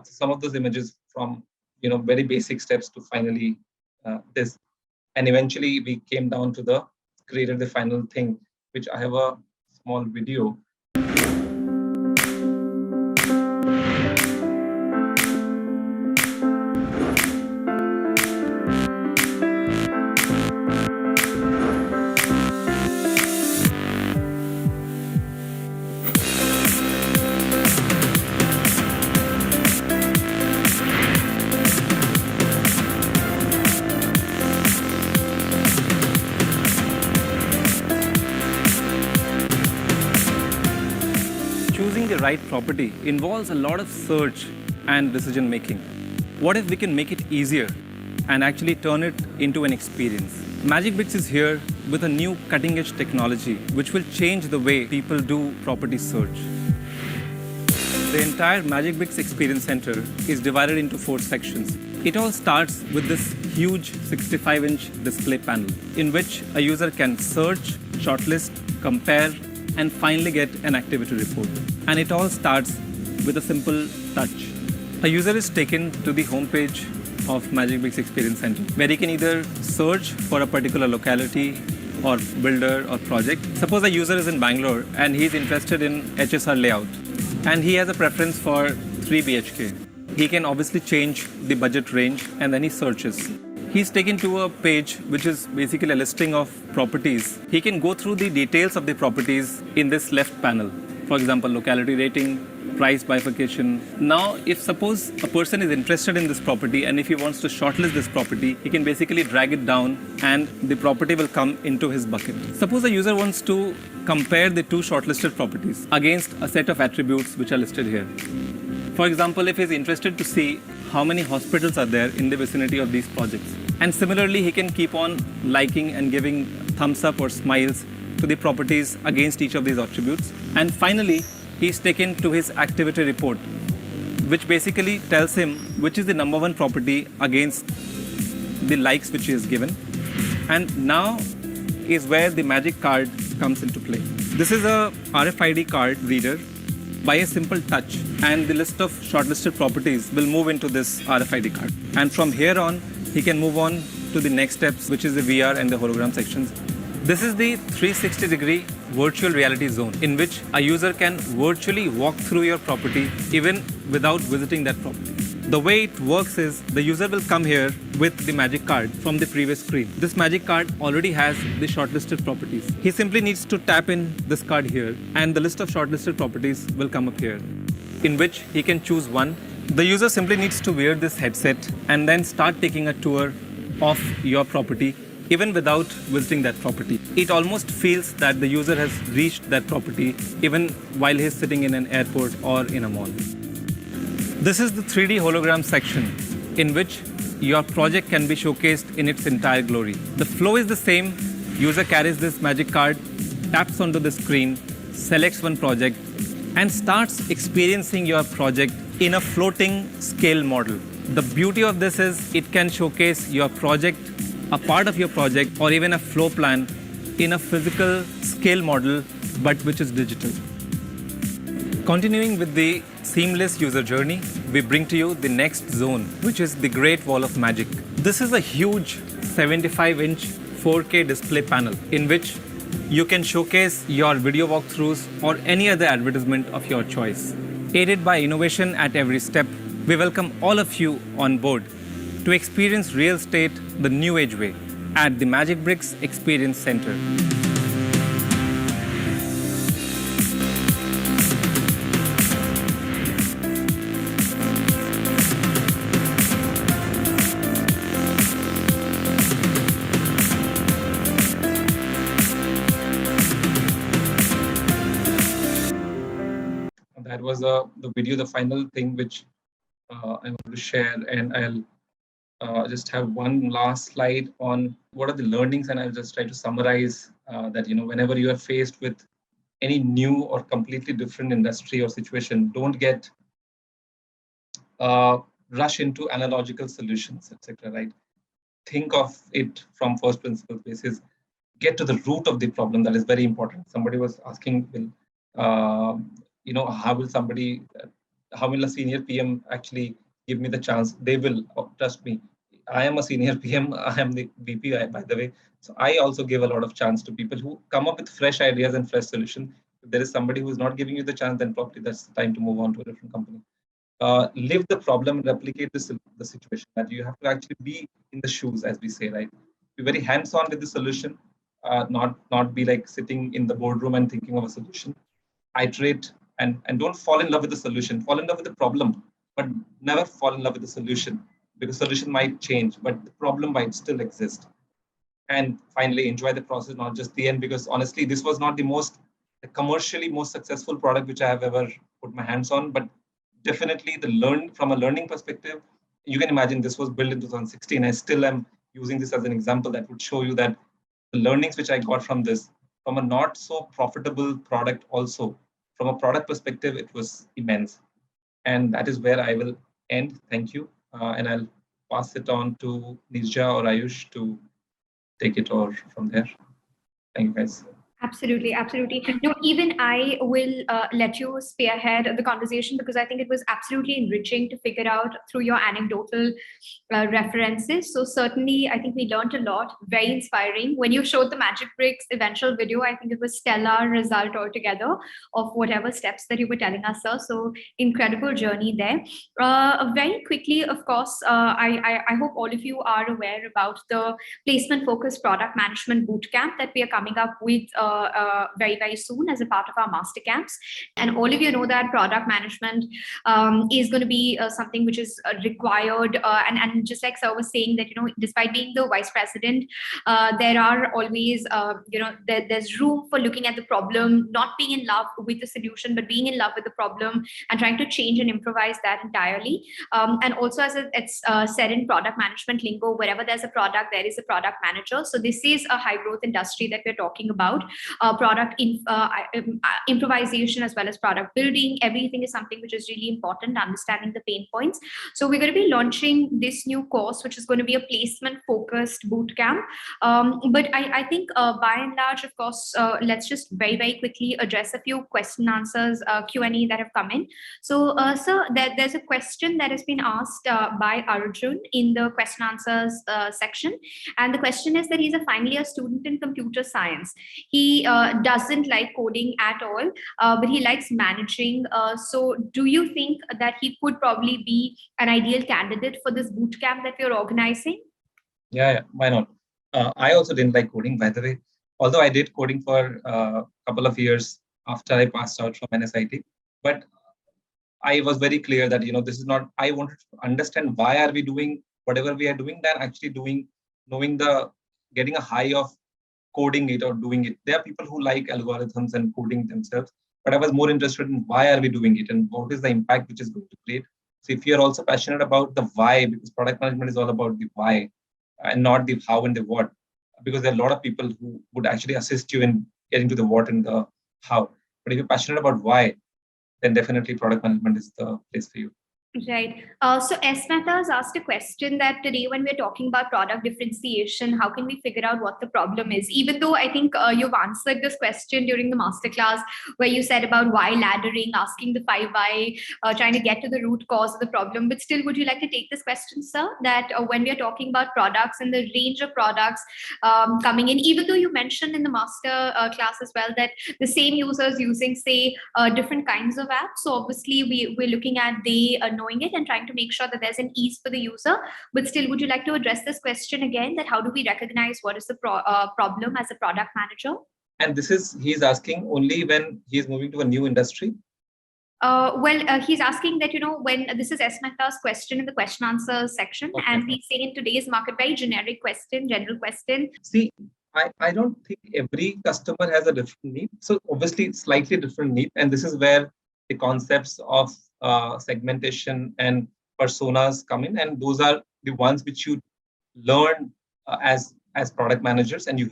Some of those images from very basic steps to finally this, and eventually we came down to created the final thing, which I have a small video. the right property involves a lot of search and decision making. What if we can make it easier and actually turn it into an experience? Magic Bricks is here with a new cutting edge technology which will change the way people do property search. The entire Magic Bricks Experience Center is divided into 4 sections. It all starts with this huge 65-inch display panel in which a user can search, shortlist, compare, and finally get an activity report. And it all starts with a simple touch. A user is taken to the homepage of Magic Bricks Experience Center, where he can either search for a particular locality or builder or project. Suppose a user is in Bangalore and he's interested in HSR layout and he has a preference for 3 BHK. He can obviously change the budget range and then he searches. He's taken to a page which is basically a listing of properties. He can go through the details of the properties in this left panel. For example, locality rating, price bifurcation. Now, if suppose a person is interested in this property and if he wants to shortlist this property, he can basically drag it down and the property will come into his bucket. Suppose a user wants to compare the 2 shortlisted properties against a set of attributes which are listed here. For example, if he's interested to see how many hospitals are there in the vicinity of these projects. And similarly, he can keep on liking and giving thumbs up or smiles to the properties against each of these attributes. And finally, he's taken to his activity report, which basically tells him which is the number 1 property against the likes which he has given. And now is where the magic card comes into play. This is a RFID card reader by a simple touch, and the list of shortlisted properties will move into this RFID card. And from here on, he can move on to the next steps, which is the VR and the hologram sections. This is the 360-degree virtual reality zone in which a user can virtually walk through your property even without visiting that property. The way it works is the user will come here with the magic card from the previous screen. This magic card already has the shortlisted properties. He simply needs to tap in this card here and the list of shortlisted properties will come up here, in which he can choose one. The user simply needs to wear this headset and then start taking a tour of your property even without visiting that property. It almost feels that the user has reached that property even while he's sitting in an airport or in a mall. This is the 3D hologram section in which your project can be showcased in its entire glory. The flow is the same. User carries this magic card, taps onto the screen, selects one project, and starts experiencing your project in a floating scale model. The beauty of this is it can showcase your project, a part of your project, or even a flow plan in a physical scale model, but which is digital. Continuing with the seamless user journey, we bring to you the next zone, which is the Great Wall of Magic. This is a huge 75-inch 4K display panel in which you can showcase your video walkthroughs or any other advertisement of your choice. Aided by innovation at every step, we welcome all of you on board to experience real estate the new age way at the Magic Bricks Experience Center. That was the video, the final thing which I want to share, and I'll just have one last slide on what are the learnings, and I'll just try to summarize that, whenever you are faced with any new or completely different industry or situation, don't get rush into analogical solutions, etc. Right? Think of it from first principle basis. Get to the root of the problem. That is very important. Somebody was asking, how will a senior PM actually give me the chance? They will, trust me. I am a senior PM. I am the VP, by the way. So I also give a lot of chance to people who come up with fresh ideas and fresh solutions. If there is somebody who is not giving you the chance, then probably that's the time to move on to a different company. Live the problem, replicate the situation. That you have to actually be in the shoes, as we say, right? Be very hands-on with the solution, not be like sitting in the boardroom and thinking of a solution. Iterate and don't fall in love with the solution. Fall in love with the problem, but never fall in love with the solution, because solution might change, but the problem might still exist. And finally, enjoy the process, not just the end, because honestly, this was not the most the commercially most successful product which I have ever put my hands on. But definitely from a learning perspective, you can imagine this was built in 2016. I still am using this as an example that would show you that the learnings which I got from this, from a not so profitable product also, from a product perspective, it was immense. And that is where I will end. Thank you. And I'll pass it on to Nirja or Ayush to take it over from there. Thank you, guys. Absolutely, absolutely. No, even I will let you spearhead the conversation because I think it was absolutely enriching to figure out through your anecdotal references. So certainly, I think we learned a lot. Very inspiring. When you showed the Magic Bricks eventual video, I think it was stellar result altogether of whatever steps that you were telling us, sir. So incredible journey there. Very quickly, of course, I hope all of you are aware about the placement-focused product management bootcamp that we are coming up with very, very soon as a part of our master camps. And all of you know that product management is going to be something which is required. And just like sir was saying that, despite being the vice president, there are always, there's room for looking at the problem, not being in love with the solution, but being in love with the problem and trying to change and improvise that entirely. And also, as it's said in product management lingo, wherever there's a product, there is a product manager. So this is a high growth industry that we're talking about. Improvisation as well as product building, everything is something which is really important, understanding the pain points. So we're going to be launching this new course, which is going to be a placement focused bootcamp. But I think by and large, of course, let's just very, very quickly address a few question answers, Q&A that have come in. So sir, there's a question that has been asked by Arjun in the question answers section. And the question is that he's a final year student in computer science. He doesn't like coding at all, but he likes managing. So do you think that he could probably be an ideal candidate for this bootcamp that we're organizing? Yeah, why not? I also didn't like coding, by the way, although I did coding for a couple of years after I passed out from NSIT. But I was very clear that, this is not, I wanted to understand why are we doing whatever we are doing than actually getting a high of coding it or doing it. There are people who like algorithms and coding themselves, but I was more interested in why are we doing it and what is the impact which is going to create. So if you're also passionate about the why, because product management is all about the why and not the how and the what, because there are a lot of people who would actually assist you in getting to the what and the how. But if you're passionate about why, then definitely product management is the place for you. Right. So S. Mehta has asked a question that today when we're talking about product differentiation, how can we figure out what the problem is? Even though I think you've answered this question during the masterclass where you said about why laddering, asking the 5 why, trying to get to the root cause of the problem. But still, would you like to take this question, sir? That when we're talking about products and the range of products coming in, even though you mentioned in the master class as well that the same users using, say, different kinds of apps. So obviously, we're looking at knowing it and trying to make sure that there's an ease for the user. But still, would you like to address this question again, that how do we recognize what is the problem as a product manager? And he's asking only when he's moving to a new industry? He's asking that, when this is S. Mehta's question in the question answer section, okay. And he's saying in today's market, very generic question, general question. See, I don't think every customer has a different need. So obviously, slightly different need. And this is where the concepts of segmentation and personas come in, and those are the ones which you learn as product managers, and you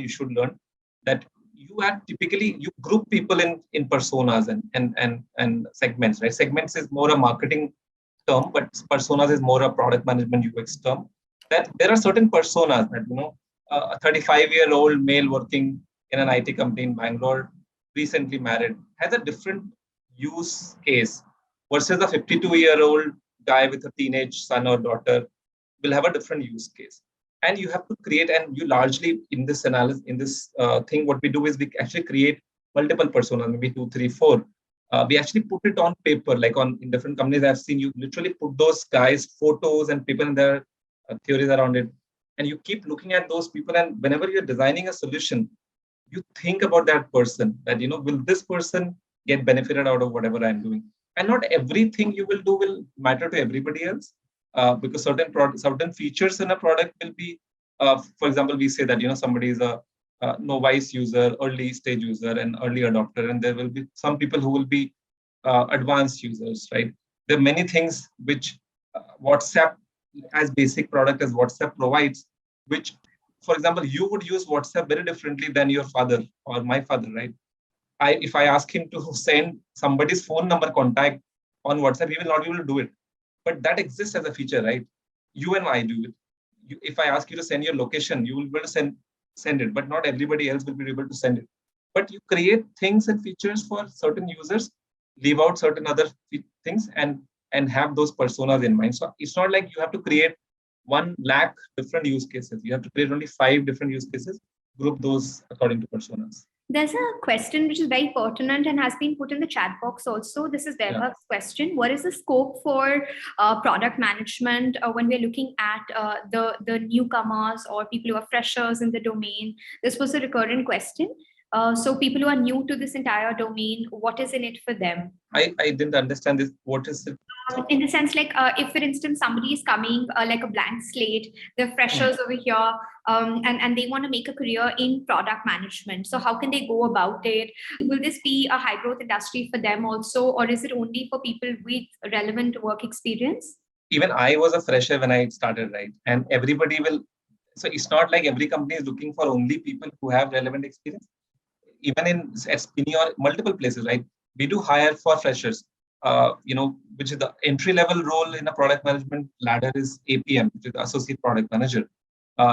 should learn that you group people in personas and segments, right? Segments is more a marketing term, but personas is more a product management UX term. That there are certain personas that a 35-year-old male working in an IT company in Bangalore, recently married, has a different use case versus a 52-year-old guy with a teenage son or daughter will have a different use case. And you have to create, and you largely in this analysis, in this thing, what we do is we actually create multiple personas, maybe 2, 3, 4. We actually put it on paper, like in different companies I've seen, you literally put those guys' photos and people and their theories around it. And you keep looking at those people. And whenever you're designing a solution, you think about that person, that, will this person get benefited out of whatever I'm doing? And not everything you will do will matter to everybody else, because certain features in a product will be, for example, we say that, somebody is a novice user, early stage user, and early adopter, and there will be some people who will be advanced users, right? There are many things which WhatsApp as basic product as WhatsApp provides, which, for example, you would use WhatsApp very differently than your father or my father, right? If I ask him to send somebody's phone number contact on WhatsApp, he will not be able to do it. But that exists as a feature, right? You and I do it. If I ask you to send your location, you will be able to send it, but not everybody else will be able to send it. But you create things and features for certain users, leave out certain other things, and have those personas in mind. So it's not like you have to create 1 lakh different use cases. You have to create only 5 different use cases, group those according to personas. There's a question which is very pertinent and has been put in the chat box also. This is Devak's question. What is the scope for product management when we're looking at the newcomers or people who are freshers in the domain? This was a recurrent question. So people who are new to this entire domain, what is in it for them? I didn't understand this. What is it? In the sense, like if, for instance, somebody is coming like a blank slate, they're freshers over here, and they want to make a career in product management. So how can they go about it? Will this be a high growth industry for them also, or is it only for people with relevant work experience? Even I was a fresher when I started, right? And everybody will. So it's not like every company is looking for only people who have relevant experience. Even at Spinny or multiple places, right? We do hire for freshers. Which is the entry level role in a product management ladder is APM, which is Associate Product Manager.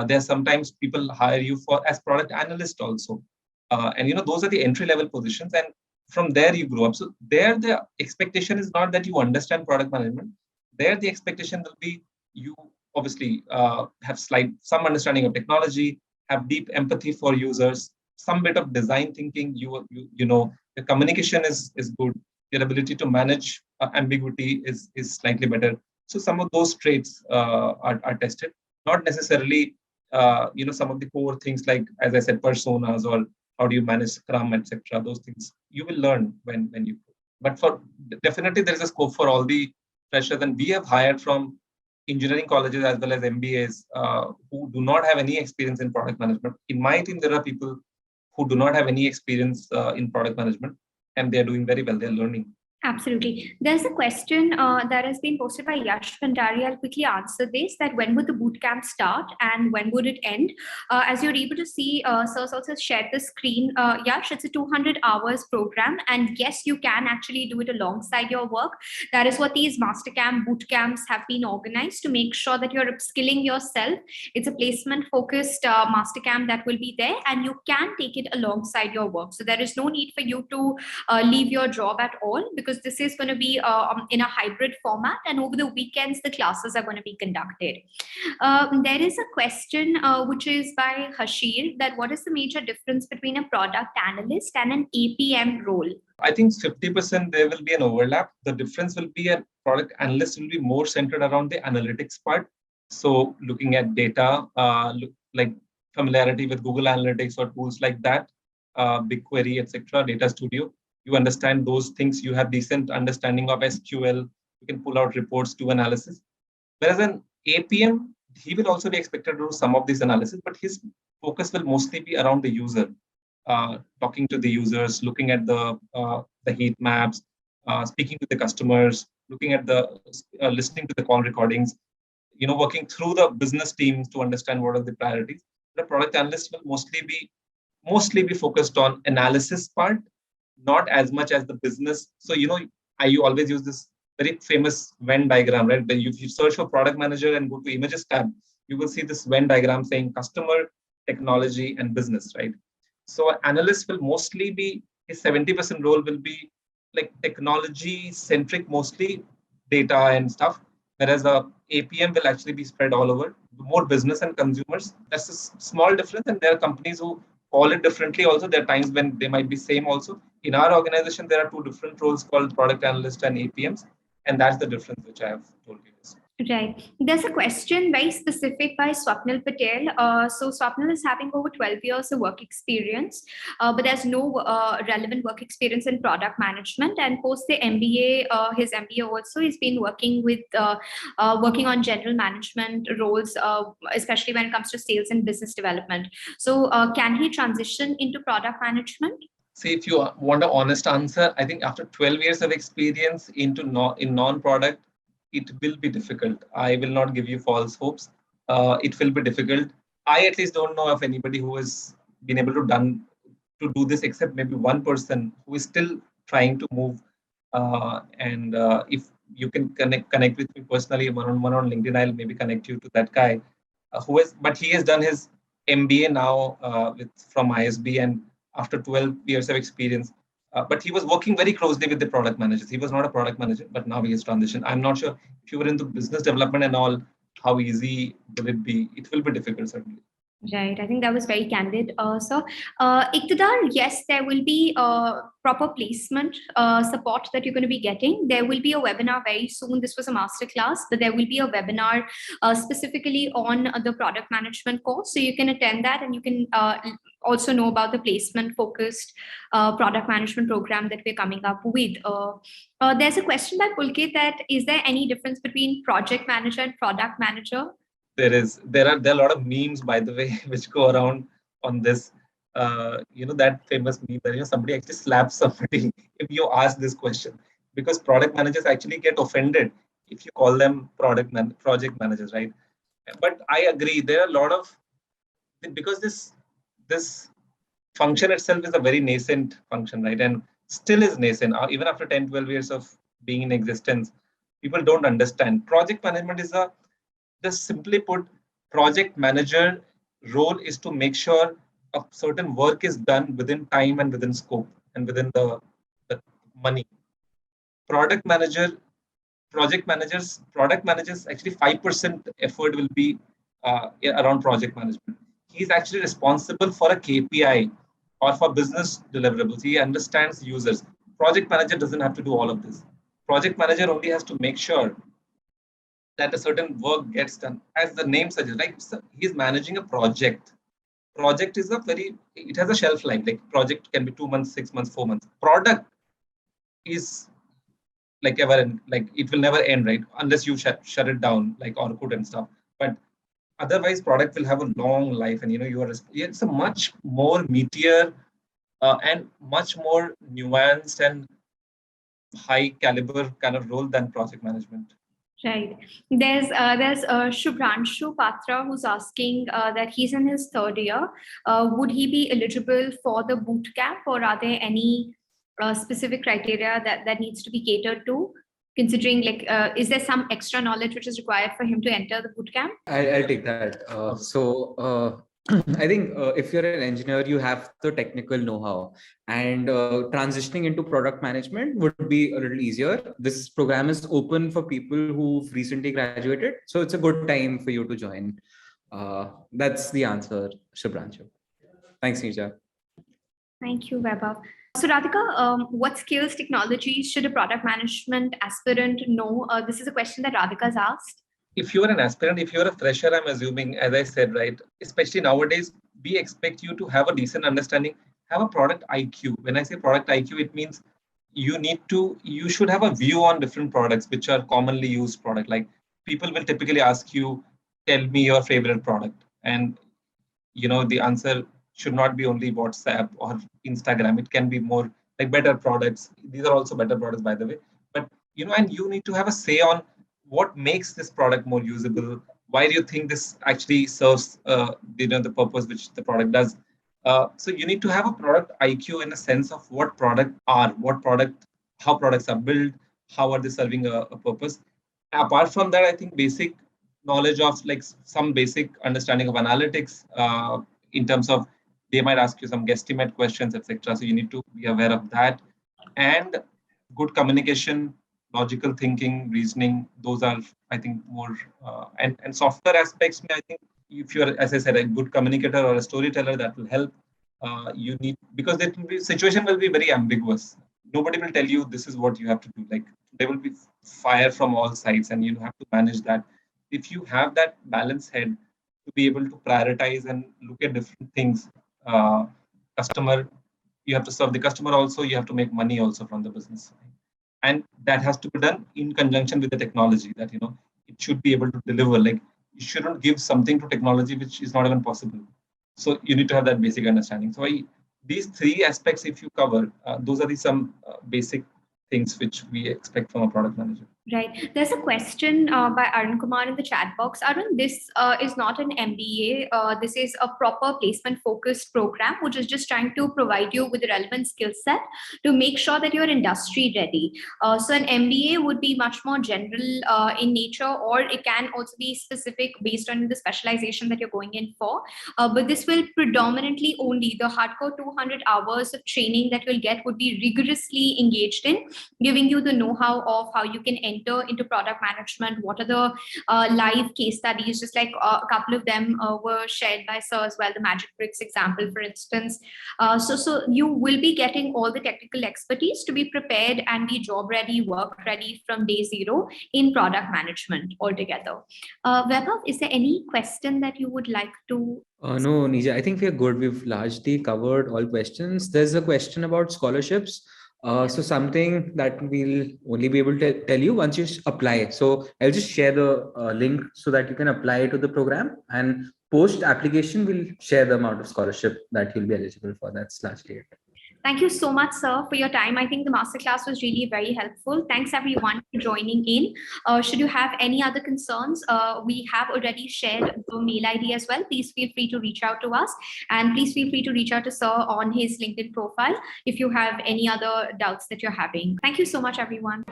There are sometimes people hire you for as product analyst also. Those are the entry level positions. And from there you grow up. So there the expectation is not that you understand product management. There the expectation will be you obviously have some understanding of technology, have deep empathy for users, some bit of design thinking, the communication is good. Your ability to manage ambiguity is slightly better. So some of those traits are tested, not necessarily, some of the core things like, as I said, personas or how do you manage Scrum, etc. Those things you will learn when you. But definitely there is a scope for all the freshers, and we have hired from engineering colleges as well as MBAs who do not have any experience in product management. In my team, there are people who do not have any experience in product management, and they're doing very well. They're learning. Absolutely. There's a question that has been posted by Yash Bhandari. I'll quickly answer this, that when would the bootcamp start and when would it end? As you're able to see, Sir's also shared the screen. Yash, it's a 200 hours program. And yes, you can actually do it alongside your work. That is what these mastercamp bootcamps have been organized to make sure that you're upskilling yourself. It's a placement focused mastercamp that will be there, and you can take it alongside your work. So there is no need for you to leave your job at all, because this is going to be in a hybrid format, and over the weekends the classes are going to be conducted. There is a question which is by Hashir, that what is the major difference between a product analyst and an APM role? I think 50% there will be an overlap. The difference will be a product analyst will be more centered around the analytics part. So looking at data, like familiarity with Google Analytics or tools like that, BigQuery, etc., Data Studio. You understand those things, you have decent understanding of SQL, you can pull out reports, do analysis. Whereas an APM, he will also be expected to do some of this analysis, but his focus will mostly be around the user, talking to the users, looking at the heat maps, speaking to the customers, looking at listening to the call recordings, working through the business teams to understand what are the priorities. The product analyst will mostly be focused on analysis part, not as much as the business. So, I always use this very famous Venn diagram, right? When you search for product manager and go to images tab, you will see this Venn diagram saying customer, technology, and business, right? So analyst will mostly be, his 70% role will be like technology centric, mostly data and stuff. Whereas the APM will actually be spread all over, more business and consumers. That's a small difference. And there are companies who call it differently also. There are times when they might be same also. In our organization, there are 2 different roles called product analyst and APMs. And that's the difference which I have told you. Right. There's a question very specific by Swapnil Patel. So Swapnil is having over 12 years of work experience, but there's no relevant work experience in product management. And post the MBA, his MBA also, he's been working on general management roles, especially when it comes to sales and business development. So can he transition into product management? See, if you want an honest answer, I think after 12 years of experience in non-product, it will be difficult. I will not give you false hopes. It will be difficult. I at least don't know of anybody who has been able to do this, except maybe one person who is still trying to move. And if you can connect with me personally one on LinkedIn, I'll maybe connect you to that guy but he has done his MBA now from ISB, and after 12 years of experience. But he was working very closely with the product managers. He was not a product manager, but now he has transitioned. I'm not sure if you were into business development and all, how easy will it be? It will be difficult, certainly. Right. I think that was very candid. So, Iqtidar, yes, there will be proper placement support that you're going to be getting. There will be a webinar very soon. This was a masterclass, but there will be a webinar specifically on the product management course. So you can attend that, and you can also know about the placement focused product management program that we're coming up with. There's a question by Pulkit that is there any difference between project manager and product manager? There are a lot of memes, by the way, which go around on this. That famous meme that somebody actually slaps somebody if you ask this question, because product managers actually get offended if you call them project managers, right? But I agree, there are a lot of, because this function itself is a very nascent function, right? And still is nascent even after 10-12 years of being in existence. People don't understand project management is just simply put, project manager role is to make sure a certain work is done within time and within scope and within the money. Product managers, actually 5% effort will be around project management. He's actually responsible for a KPI or for business deliverables. He understands users. Project manager doesn't have to do all of this. Project manager only has to make sure that a certain work gets done. As the name suggests, right? So he's managing a project. Project is it has a shelf life. Like project can be 2 months, 6 months, 4 months. Product is like it will never end, right? Unless you shut it down, like Orkut and stuff. But otherwise, product will have a long life, and it's a much more meatier and much more nuanced and high caliber kind of role than project management. Right. There's Shubhranshu Patra who's asking that he's in his third year. Would he be eligible for the boot camp, or are there any specific criteria that needs to be catered to? Considering, is there some extra knowledge which is required for him to enter the boot camp? I'll take that. I think if you're an engineer, you have the technical know-how, and transitioning into product management would be a little easier. This program is open for people who've recently graduated, so it's a good time for you to join. That's the answer, Shubhranshu. Thanks, Nija. Thank you, Vaibhav. So Radhika, what skills, technologies should a product management aspirant know? This is a question that Radhika's asked. If you're an aspirant, if you're a fresher, I'm assuming, as I said, right, especially nowadays, we expect you to have a decent understanding, have a product IQ. When I say product IQ, it means you should have a view on different products, which are commonly used product. Like people will typically ask you, tell me your favorite product. And, the answer should not be only WhatsApp or Instagram. It can be more like better products. These are also better products, by the way. But, and you need to have a say on what makes this product more usable. Why do you think this actually serves the purpose which the product does? So you need to have a product IQ in a sense of what product how products are built, how are they serving a purpose. Apart from that, I think basic knowledge of like some basic understanding of analytics in terms of they might ask you some guesstimate questions, etc. So you need to be aware of that. And good communication, logical thinking, reasoning, those are, I think, more and softer aspects. I think if you're, as I said, a good communicator or a storyteller, that will help. Because situation will be very ambiguous. Nobody will tell you this is what you have to do. Like there will be fire from all sides, and you have to manage that. If you have that balance head to be able to prioritize and look at different things, customer, you have to serve the customer also, you have to make money also from the business. And that has to be done in conjunction with the technology that, it should be able to deliver. Like, you shouldn't give something to technology which is not even possible. So you need to have that basic understanding. So these three aspects, if you cover, those are some basic things which we expect from a product manager. Right. There's a question by Arun Kumar in the chat box. Arun, this is not an MBA. This is a proper placement focused program, which is just trying to provide you with the relevant skill set to make sure that you're industry ready. So an MBA would be much more general in nature, or it can also be specific based on the specialization that you're going in for. But this will predominantly only the hardcore 200 hours of training that you'll get would be rigorously engaged in, giving you the know-how of how you can enter into product management. What are the live case studies? Just like a couple of them were shared by Sir as well, the Magic Bricks example, for instance. So you will be getting all the technical expertise to be prepared and be job ready, work ready from day zero in product management altogether. Vaibhav, is there any question that you would like to? No, Nija, I think we're good. We've largely covered all questions. There's a question about scholarships. So something that we'll only be able to tell you once you apply. So I'll just share the link so that you can apply to the program, and post application we'll share the amount of scholarship that you'll be eligible for. That's largely it. Thank you so much, sir, for your time. I think the masterclass was really very helpful. Thanks, everyone, for joining in. Should you have any other concerns, we have already shared the mail ID as well. Please feel free to reach out to us. And please feel free to reach out to sir on his LinkedIn profile if you have any other doubts that you're having. Thank you so much, everyone.